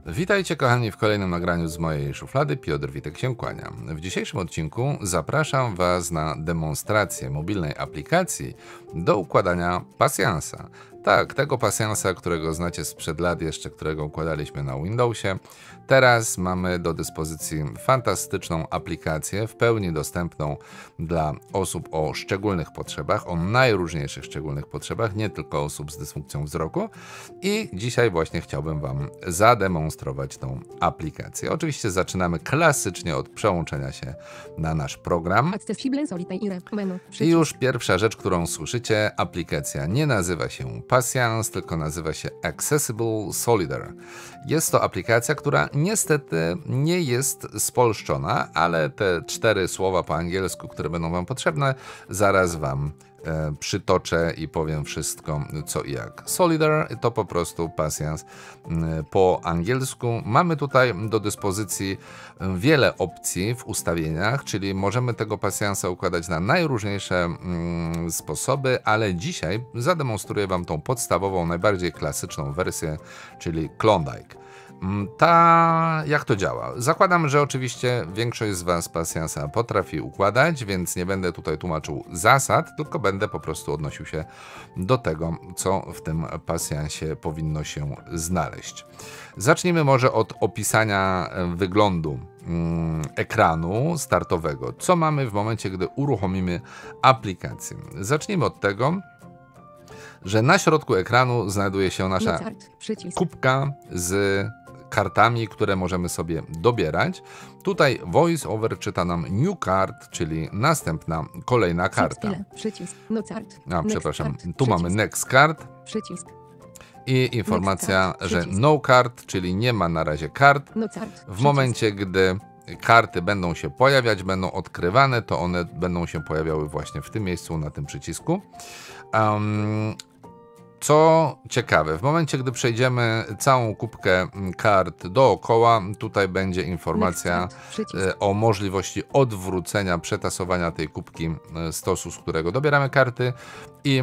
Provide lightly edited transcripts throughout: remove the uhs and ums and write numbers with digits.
Witajcie kochani w kolejnym nagraniu z mojej szuflady. Piotr Witek się kłania. W dzisiejszym odcinku zapraszam Was na demonstrację mobilnej aplikacji do układania pasjansa. Tak, tego pasjansa, którego znacie sprzed lat jeszcze, którego układaliśmy na Windowsie. Teraz mamy do dyspozycji fantastyczną aplikację, w pełni dostępną dla osób o szczególnych potrzebach, o najróżniejszych szczególnych potrzebach, nie tylko osób z dysfunkcją wzroku. I dzisiaj właśnie chciałbym Wam zademonstrować tą aplikację. Oczywiście zaczynamy klasycznie od przełączenia się na nasz program. I już pierwsza rzecz, którą słyszycie, aplikacja nie nazywa się Pasjans, tylko nazywa się Accessible Solidar. Jest to aplikacja, która niestety nie jest spolszczona, ale te 4 słowa po angielsku, które będą Wam potrzebne, zaraz Wam przytoczę i powiem wszystko co i jak. Solidar to po prostu pasjans po angielsku. Mamy tutaj do dyspozycji wiele opcji w ustawieniach, czyli możemy tego pasjansa układać na najróżniejsze sposoby, ale dzisiaj zademonstruję Wam tą podstawową, najbardziej klasyczną wersję, czyli Klondike. Jak to działa? Zakładam, że oczywiście większość z Was pasjansa potrafi układać, więc nie będę tutaj tłumaczył zasad, tylko będę po prostu odnosił się do tego, co w tym pasjansie powinno się znaleźć. Zacznijmy może od opisania wyglądu ekranu startowego. Co mamy w momencie, gdy uruchomimy aplikację? Zacznijmy od tego, że na środku ekranu znajduje się nasza kubka z kartami, które możemy sobie dobierać. Tutaj VoiceOver czyta nam New Card, czyli następna, kolejna karta. Przepraszam, tu mamy Next Card i informacja, że No Card, czyli nie ma na razie kart. W momencie, gdy karty będą się pojawiać, będą odkrywane, to one będą się pojawiały właśnie w tym miejscu, na tym przycisku. Co ciekawe, w momencie, gdy przejdziemy całą kubkę kart dookoła, tutaj będzie informacja o możliwości odwrócenia, przetasowania tej kubki stosu, z którego dobieramy karty i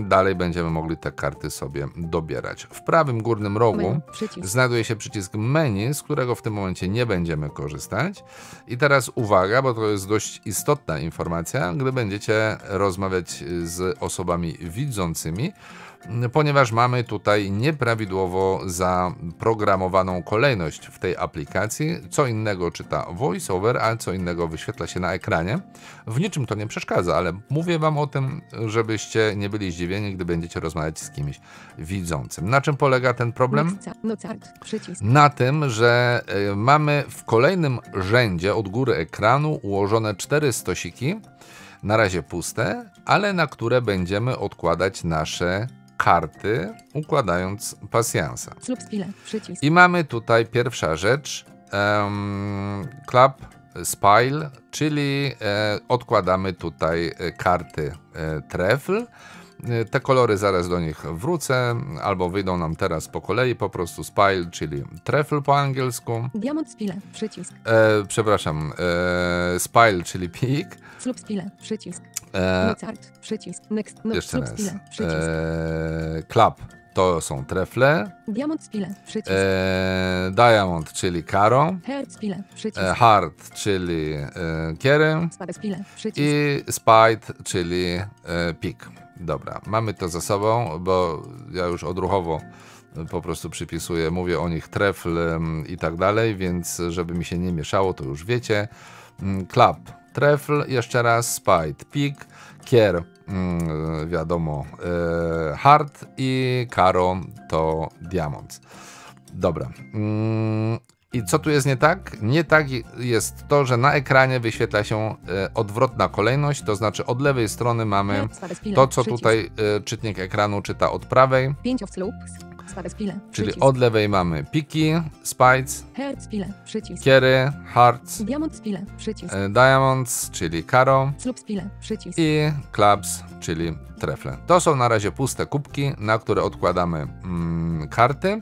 dalej będziemy mogli te karty sobie dobierać. W prawym górnym rogu znajduje się przycisk menu, z którego w tym momencie nie będziemy korzystać. I teraz uwaga, bo to jest dość istotna informacja, gdy będziecie rozmawiać z osobami widzącymi, ponieważ mamy tutaj nieprawidłowo zaprogramowaną kolejność w tej aplikacji. Co innego czyta VoiceOver, a co innego wyświetla się na ekranie. W niczym to nie przeszkadza, ale mówię Wam o tym, żebyście nie byli zdziwieni, gdy będziecie rozmawiać z kimś widzącym. Na czym polega ten problem? Na tym, że mamy w kolejnym rzędzie od góry ekranu ułożone 4 stosiki, na razie puste, ale na które będziemy odkładać nasze karty, układając pasjansa. I mamy tutaj pierwsza rzecz, Club Spile, czyli odkładamy tutaj karty trefl. Te kolory zaraz do nich wrócę, albo wyjdą nam teraz po kolei, po prostu Spile, czyli trefl po angielsku. Diamond Spile, przycisk. Przepraszam, Spile, czyli pik. Slub Spile, przycisk. Mozart, przycisk. Next, jeszcze raz. Spile, przycisk. Club to są trefle. Diamond Spile, przycisk. Diamond, czyli karo. Heart Spile, przycisk. Heart, czyli kiery. Spade Spile, przycisk. I Spide, czyli pik. Dobra, mamy to za sobą, bo ja już odruchowo po prostu przypisuję, mówię o nich trefl i tak dalej, więc żeby mi się nie mieszało, to już wiecie. Club, trefl, jeszcze raz, Spide, pik, kier, wiadomo, heart i karo to diamond. Dobra. I co tu jest nie tak? Nie tak jest to, że na ekranie wyświetla się odwrotna kolejność, to znaczy od lewej strony mamy to, co tutaj czytnik ekranu czyta od prawej. Czyli od lewej mamy piki, spides, kiery, hearts, diamonds, czyli karo i clubs, czyli trefle. To są na razie puste kubki, na które odkładamy karty.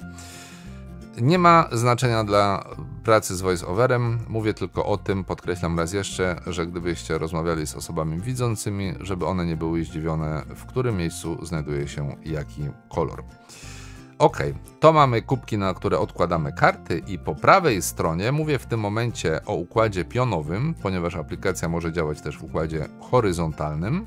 Nie ma znaczenia dla pracy z voice-overem, mówię tylko o tym, podkreślam raz jeszcze, że gdybyście rozmawiali z osobami widzącymi, żeby one nie były zdziwione, w którym miejscu znajduje się jaki kolor. Ok, to mamy kubki, na które odkładamy karty i po prawej stronie mówię w tym momencie o układzie pionowym, ponieważ aplikacja może działać też w układzie horyzontalnym.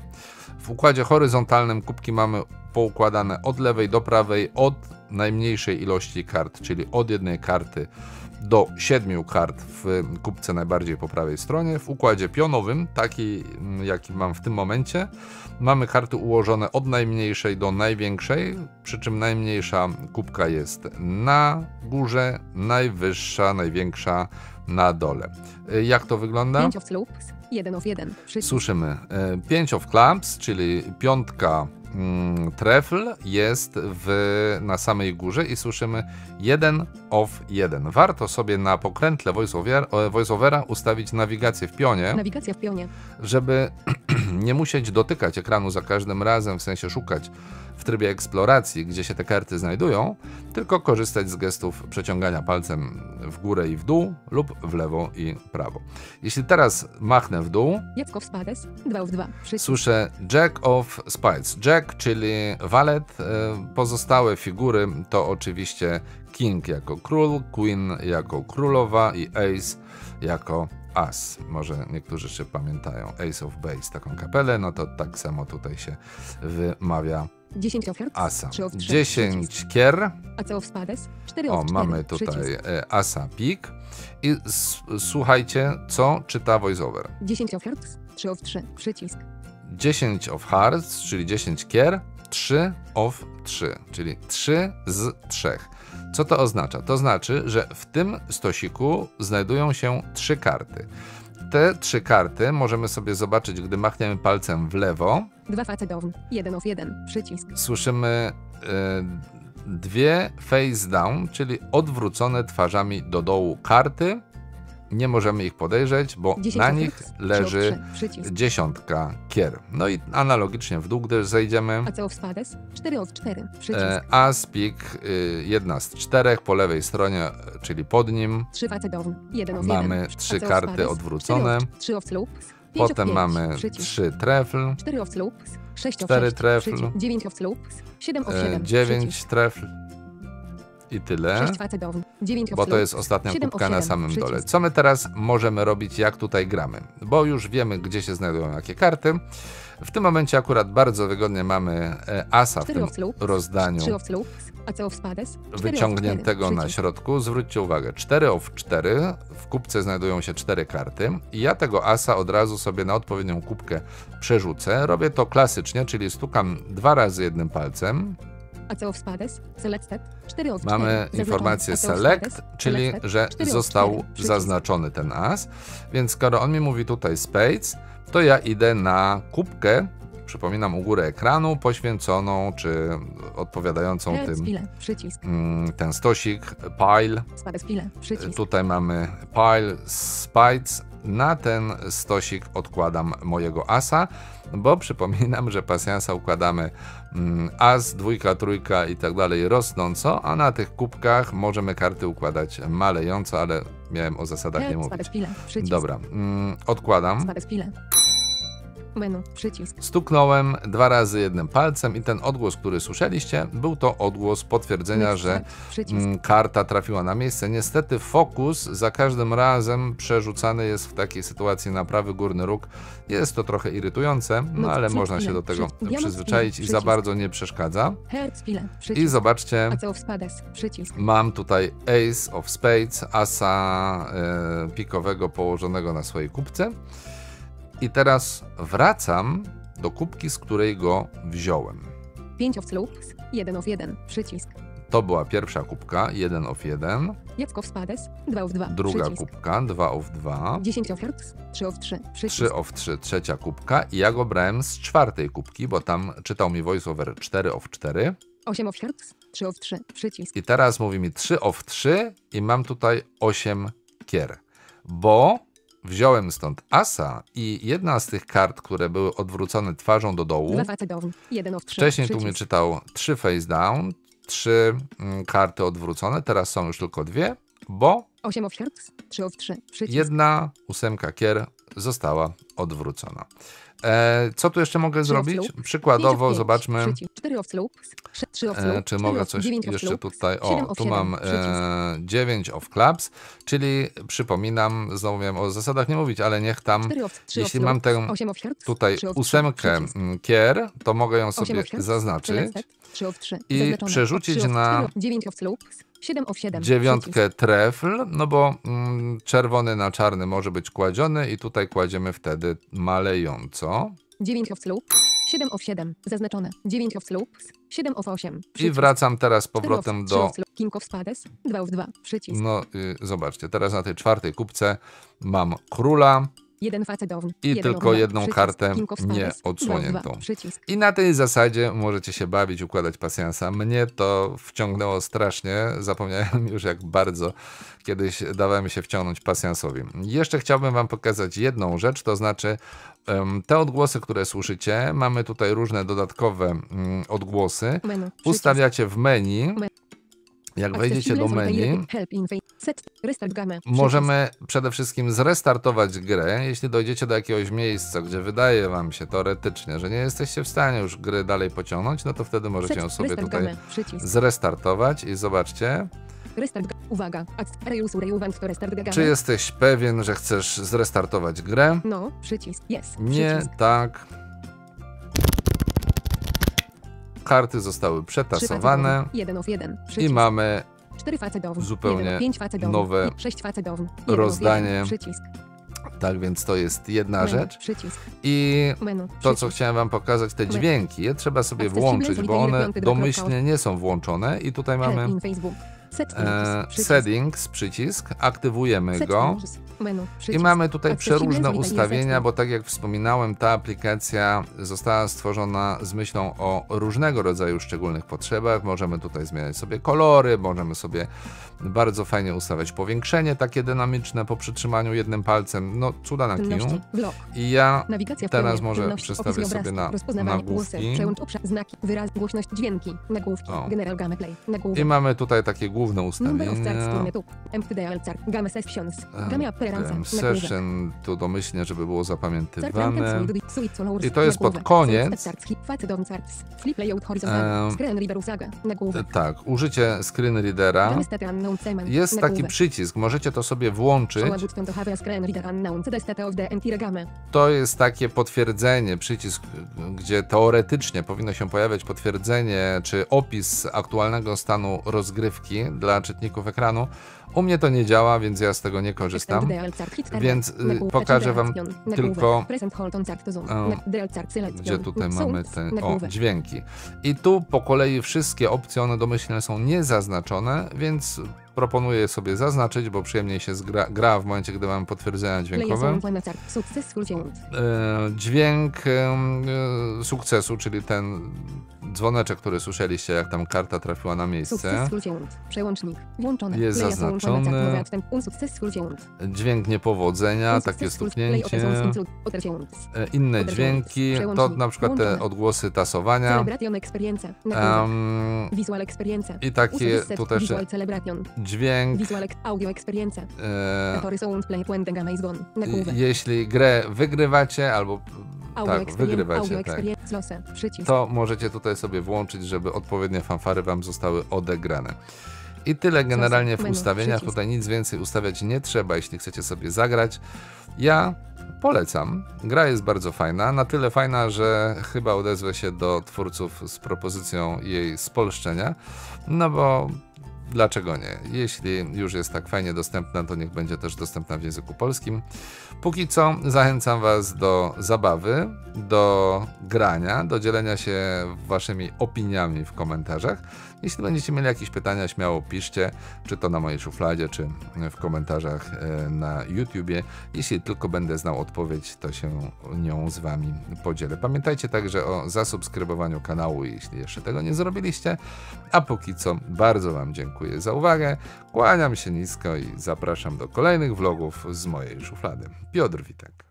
W układzie horyzontalnym kubki mamy poukładane od lewej do prawej, od najmniejszej ilości kart, czyli od jednej karty do 7 kart w kubce najbardziej po prawej stronie. W układzie pionowym, taki jaki mam w tym momencie, mamy karty ułożone od najmniejszej do największej, przy czym najmniejsza kubka jest na górze, najwyższa, największa na dole. Jak to wygląda? 5 of slopes, 1 of 1. Słyszymy 5 of clubs, czyli piątka trefl jest na samej górze i słyszymy 1 of 1. Warto sobie na pokrętle voiceovera ustawić nawigację w pionie. Nawigacja w pionie. Żeby nie musieć dotykać ekranu za każdym razem, w sensie szukać w trybie eksploracji, gdzie się te karty znajdują, tylko korzystać z gestów przeciągania palcem w górę i w dół lub w lewo i prawo. Jeśli teraz machnę w dół, Jack of spades, 2 of 2. słyszę Jack of spades. Jack, czyli walet, pozostałe figury to oczywiście King jako król, Queen jako królowa i Ace jako as. Może niektórzy jeszcze pamiętają Ace of Base, taką kapelę, no to tak samo tutaj się wymawia 10 of hearts, asa. 3 of 3. 10 kier. Ace of spades, 4 O, of 4. mamy tutaj asa pik. I słuchajcie, co czyta voiceover. 10 of hearts, 3 of 3. Przycisk. 10 of hearts, czyli 10 kier, 3 of 3, czyli 3 z 3. Co to oznacza? To znaczy, że w tym stosiku znajdują się 3 karty. Te 3 karty możemy sobie zobaczyć, gdy machniemy palcem w lewo. 2 face down, 1 of 1. Przycisk. Słyszymy dwie face down, czyli odwrócone twarzami do dołu karty. Nie możemy ich podejrzeć, bo 10 na of nich hearts, leży 3 of 3. Przycisk. 10 kier. No i analogicznie w dół, gdy zejdziemy, Ace of spades, 4 of 4. Przycisk. as pik, jedna z 4 po lewej stronie, czyli pod nim. 3 face down, 1 of 1. Mamy 3 Ace of karty spades, odwrócone. 3 of slopes, 5 Potem of 5. mamy Przycisk. 3 trefl, 4 of slopes, 6 of 4 6. trefl, Przycisk. 9 of slopes, 7 of 7. 9 trefl i tyle. 6 face down, 9 of Bo to slopes, jest ostatnia 7 kubka of na 7. samym Przycisk. dole. Co my teraz możemy robić, jak tutaj gramy? Bo już wiemy, gdzie się znajdują jakie karty. W tym momencie akurat bardzo wygodnie mamy asa w 4 tym of slopes, rozdaniu 3 of slopes, Ace of spades, 4 wyciągniętego of 4. na Przycisk. środku. Zwróćcie uwagę, 4 of 4, w kubce znajdują się 4 karty i ja tego asa od razu sobie na odpowiednią kubkę przerzucę. Robię to klasycznie, czyli stukam 2 razy jednym palcem. Ace of spades, selected, 4 of 4. Mamy Zaznaczony. informację Ace of select, spades, czyli selected, że 4 of został 4. Przycisk. zaznaczony ten as. Więc skoro on mi mówi tutaj spades, to ja idę na kubkę, przypominam u góry ekranu, poświęconą czy odpowiadającą Hearts, tym pile, przycisk. ten stosik pile. Spades, pile, przycisk. Tutaj mamy pile spades. Na ten stosik odkładam mojego asa, bo przypominam, że pasjansa układamy as, dwójka, trójka i tak dalej rosnąco, a na tych kubkach możemy karty układać malejąco, ale miałem o zasadach nie Hearts, mówić. spades, pile, przycisk. Dobra, odkładam. Spades, pile. Menu, przycisk. Stuknąłem 2 razy jednym palcem i ten odgłos, który słyszeliście, był to odgłos potwierdzenia, Next że start, przycisk. karta trafiła na miejsce. Niestety fokus za każdym razem przerzucany jest w takiej sytuacji na prawy górny róg. Jest to trochę irytujące, no ale można się do tego przyzwyczaić i za bardzo nie przeszkadza. Hearts, pile, I przycisk. zobaczcie, Ace of spades, przycisk. mam tutaj Ace of Spades, asa pikowego położonego na swojej kubce. I teraz wracam do kubki, z której go wziąłem. 5 of slopes, 1 of 1. Przycisk. To była pierwsza kubka, 1 of 1. Jack of spades, 2 of 2. Druga Przycisk. kubka, 2 of 2. 10 of hearts, 3 of 3. Przycisk. 3 of 3, trzecia kubka. I ja go brałem z czwartej kubki, bo tam czytał mi voiceover 4 of 4. 8 of hearts, 3 of 3. Przycisk. I teraz mówi mi 3 of 3 i mam tutaj 8 kier. Bo wziąłem stąd asa i jedna z tych kart, które były odwrócone twarzą do dołu. 2 face down, 1 of 3. Wcześniej tu mi Przycisk. czytał 3 face down, 3 karty odwrócone, teraz są już tylko 2, bo 8 of hearts, 3 of 3. Przycisk. jedna 8 kier została odwrócona. Co tu jeszcze mogę zrobić? Przykładowo Przykładowo zobaczmy, 4 off slope, 3 off czy slope, mogę coś 9 off jeszcze slope, tutaj. 7 O, off tu 7, mam przycisk. 9 of clubs, czyli przypominam, znowu miałem o zasadach nie mówić, ale niech tam, 4 off, 3 off jeśli slope, mam tę 8 off hearts, tutaj 3 off 3, ósemkę przycisk. kier, to mogę ją 8 sobie off hearts, zaznaczyć 3 off 3, i zaznaczone. przerzucić 3 off, na 4 off, 9 off slopes, 7 off 7, dziewiątkę trefl, no bo czerwony na czarny może być kładziony i tutaj kładziemy wtedy malejąco. 9 off slope, 7 off 7, zaznaczone. 9 off slopes, 7 off 8. I wracam teraz powrotem do... King of spades, 2 off 2, przycisk. No zobaczcie, teraz na tej czwartej kubce mam króla 1 facet down, i 1 tylko off 2, jedną przycisk. kartę King of spades, nie 2 off 2, odsłoniętą. przycisk. I na tej zasadzie możecie się bawić, układać pasjansa. Mnie to wciągnęło strasznie. Zapomniałem już, jak bardzo kiedyś dawałem się wciągnąć pasjansowi. Jeszcze chciałbym wam pokazać jedną rzecz, to znaczy te odgłosy, które słyszycie, mamy tutaj różne dodatkowe odgłosy. Menu, przycisk. Ustawiacie w menu. Jak wejdziecie do menu, możemy przede wszystkim zrestartować grę. Jeśli dojdziecie do jakiegoś miejsca, gdzie wydaje wam się teoretycznie, że nie jesteście w stanie już gry dalej pociągnąć, no to wtedy możecie ją sobie tutaj zrestartować i zobaczcie. Uwaga, Czy jesteś pewien, że chcesz zrestartować grę? No, przycisk, jest. Nie, Przycisk. tak. Karty zostały przetasowane 1 of 1, i mamy 4 facetowne, zupełnie 5 facetowne, nowe 6 facetowne, rozdanie. przycisk. Tak więc to jest jedna Menu, rzecz. przycisk. I Menu, to, co przycisk. chciałem wam pokazać, te dźwięki, je trzeba sobie włączyć, bo one domyślnie nie są włączone. I tutaj mamy Help in Facebook. settings, przycisk, aktywujemy go. Menu, I przycisk. mamy tutaj Accessibility przeróżne jest ustawienia, zestaw. bo tak jak wspominałem, ta aplikacja została stworzona z myślą o różnego rodzaju szczególnych potrzebach. Możemy tutaj zmieniać sobie kolory, możemy sobie bardzo fajnie ustawiać powiększenie takie dynamiczne po przytrzymaniu jednym palcem. No cuda na kiju. Czynności, blok. I ja Nawigacja w teraz pełni, może czynności, przestawię opis sobie obrazka, na rozpoznawanie głosy, nagłówki. przełącz obszar, znaki, wyraz, głośność, dźwięki, nagłówki, O. general gamma play, nagłówek. I mamy tutaj takie główne Number of charts, ustawienia. turny tup, empty dial chart, gamma sessions, gamma appearance, nagłówek. Session, tu domyślnie, żeby było zapamiętywane. I I to jest pod koniec. Tak, użycie screen readera. Jest taki przycisk, możecie to sobie włączyć. To jest takie potwierdzenie, przycisk, gdzie teoretycznie powinno się pojawiać potwierdzenie czy opis aktualnego stanu rozgrywki dla czytników ekranu. U mnie to nie działa, więc ja z tego nie korzystam. Więc pokażę wam tylko, gdzie tutaj mamy te dźwięki. I tu po kolei wszystkie opcje, one domyślnie są niezaznaczone, więc proponuję je sobie zaznaczyć, bo przyjemniej się gra w momencie, gdy mamy potwierdzenia dźwiękowe. Dźwięk sukcesu, czyli ten dzwoneczek, który słyszeliście, jak tam karta trafiła na miejsce, Przełącznik włączony. jest zaznaczony. Dźwięk niepowodzenia, takie stuknięcie. Inne dźwięki, to na przykład te odgłosy tasowania. I takie tu też dźwięk. Jeśli grę wygrywacie albo tak, wygrywacie, tak, to możecie tutaj sobie włączyć, żeby odpowiednie fanfary wam zostały odegrane. I tyle generalnie w ustawieniach, tutaj nic więcej ustawiać nie trzeba, jeśli chcecie sobie zagrać. Ja polecam, gra jest bardzo fajna, na tyle fajna, że chyba odezwę się do twórców z propozycją jej spolszczenia, no bo dlaczego nie? Jeśli już jest tak fajnie dostępna, to niech będzie też dostępna w języku polskim. Póki co zachęcam was do zabawy, do grania, do dzielenia się waszymi opiniami w komentarzach. Jeśli będziecie mieli jakieś pytania, śmiało piszcie, czy to na mojej szufladzie, czy w komentarzach na YouTubie. Jeśli tylko będę znał odpowiedź, to się nią z wami podzielę. Pamiętajcie także o zasubskrybowaniu kanału, jeśli jeszcze tego nie zrobiliście. A póki co bardzo wam dziękuję za uwagę, kłaniam się nisko i zapraszam do kolejnych vlogów z mojej szuflady. Piotr Witek.